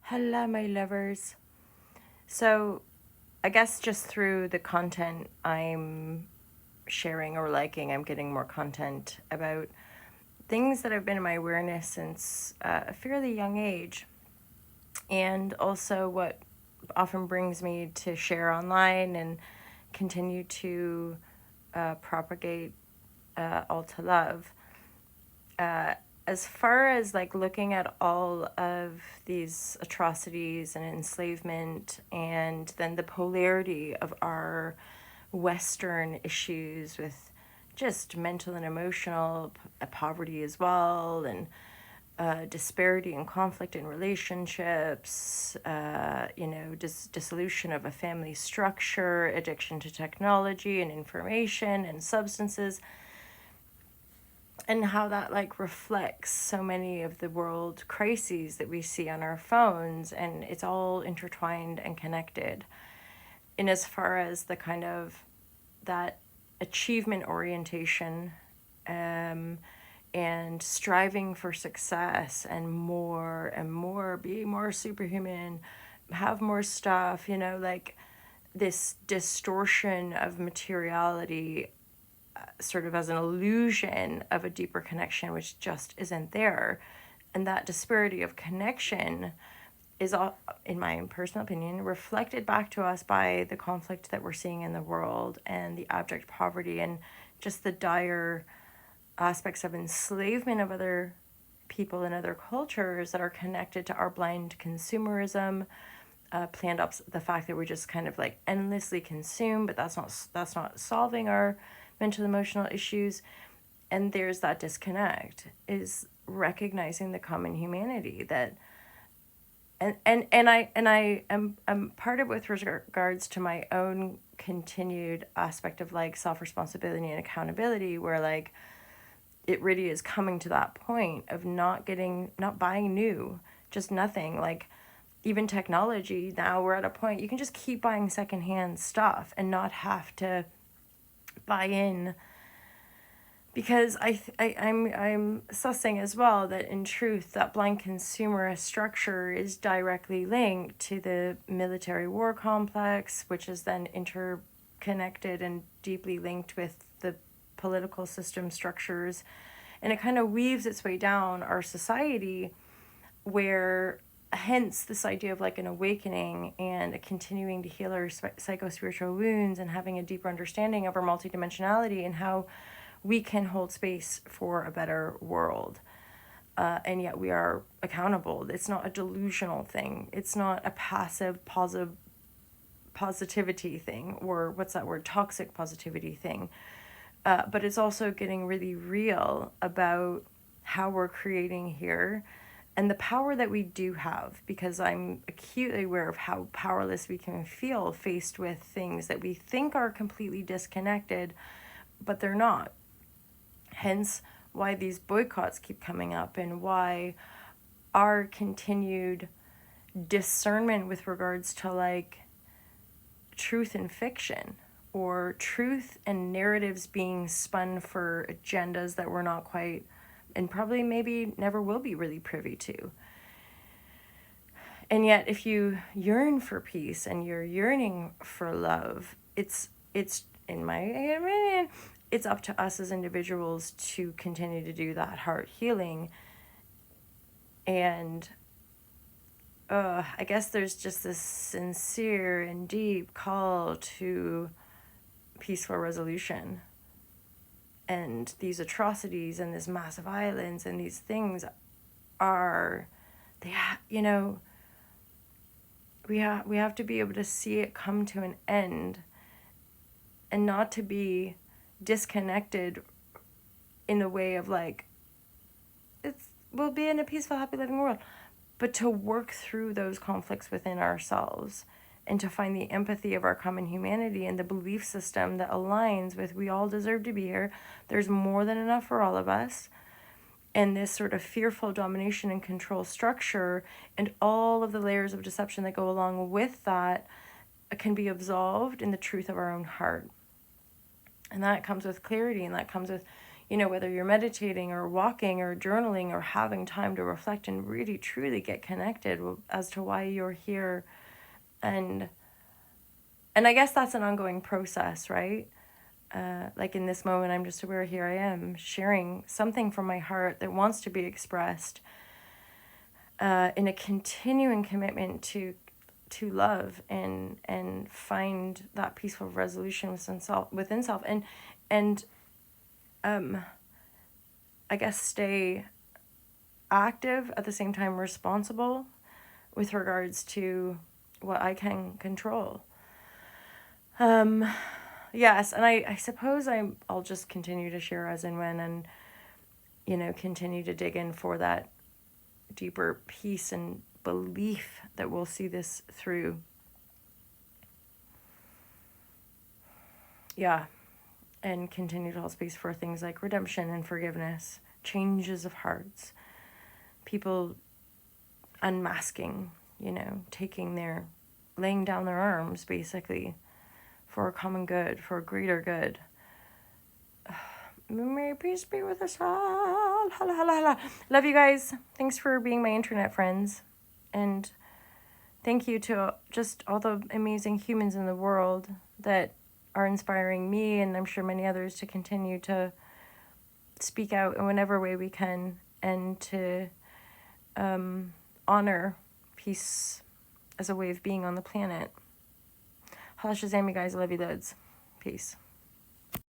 Hello, my lovers. So, I guess just through the content I'm sharing or liking, I'm getting more content about things that have been in my awareness since a fairly young age, and also what often brings me to share online and continue to propagate all to love. As far as like looking at all of these atrocities and enslavement, and then the polarity of our Western issues with just mental and emotional poverty as well, and disparity and conflict in relationships, dissolution of a family structure, addiction to technology and information and substances, and how that like reflects so many of the world crises that we see on our phones, and it's all intertwined and connected. In as far as the kind of that achievement orientation, um, and striving for success and more, be more superhuman, have more stuff, like this distortion of materiality, sort of as an illusion of a deeper connection, which just isn't there. And that disparity of connection is, all, in my personal opinion, reflected back to us by the conflict that we're seeing in the world and the abject poverty and just the dire aspects of enslavement of other people and other cultures that are connected to our blind consumerism, planned up the fact that we just kind of like endlessly consume, but that's not solving our mental emotional issues. And there's that disconnect, is recognizing the common humanity that, and I am part of, with regards to my own continued aspect of like self-responsibility and accountability, where like it really is coming to that point of not buying new, just nothing. Like, even technology, now we're at a point you can just keep buying secondhand stuff and not have to buy in, because I'm sussing as well that in truth that blind consumerist structure is directly linked to the military war complex, which is then interconnected and deeply linked with the political system structures, and it kind of weaves its way down our society, where hence this idea of like an awakening and a continuing to heal our psycho-spiritual wounds and having a deeper understanding of our multidimensionality and how we can hold space for a better world. And yet we are accountable. It's not a delusional thing. It's not a passive positivity thing, or what's that word, toxic positivity thing. But it's also getting really real about how we're creating here and the power that we do have, because I'm acutely aware of how powerless we can feel faced with things that we think are completely disconnected, but they're not. Hence why these boycotts keep coming up, and why our continued discernment with regards to like truth and fiction, or truth and narratives being spun for agendas that we're not quite, and probably maybe never will be, really privy to. And yet if you yearn for peace and you're yearning for love, it's in my opinion, it's up to us as individuals to continue to do that heart healing. And I guess there's just this sincere and deep call to peaceful resolution. And these atrocities and this massive violence and these things are, we have to be able to see it come to an end, and not to be disconnected in the way of like, we'll be in a peaceful, happy living world, but to work through those conflicts within ourselves, and to find the empathy of our common humanity and the belief system that aligns with, we all deserve to be here, there's more than enough for all of us, and this sort of fearful domination and control structure and all of the layers of deception that go along with that can be absolved in the truth of our own heart. And that comes with clarity, and that comes with, you know, whether you're meditating or walking or journaling or having time to reflect and really truly get connected as to why you're here. And I guess that's an ongoing process, right? Like in this moment, I'm just aware here I am sharing something from my heart that wants to be expressed, in a continuing commitment to love and find that peaceful resolution within self, and I guess stay active at the same time responsible with regards to what I can control. Yes, and I suppose I'll just continue to share as and when, and, you know, continue to dig in for that deeper peace and belief that we'll see this through. Yeah, and continue to hold space for things like redemption and forgiveness, changes of hearts, people unmasking, you know, laying down their arms, basically, for a common good, for a greater good. May peace be with us all. Hala, hala, hala. Love you guys. Thanks for being my internet friends. And thank you to just all the amazing humans in the world that are inspiring me, and I'm sure many others, to continue to speak out in whatever way we can, and to honor peace as a way of being on the planet. Hala Shazam, you guys. Love you loads. Peace.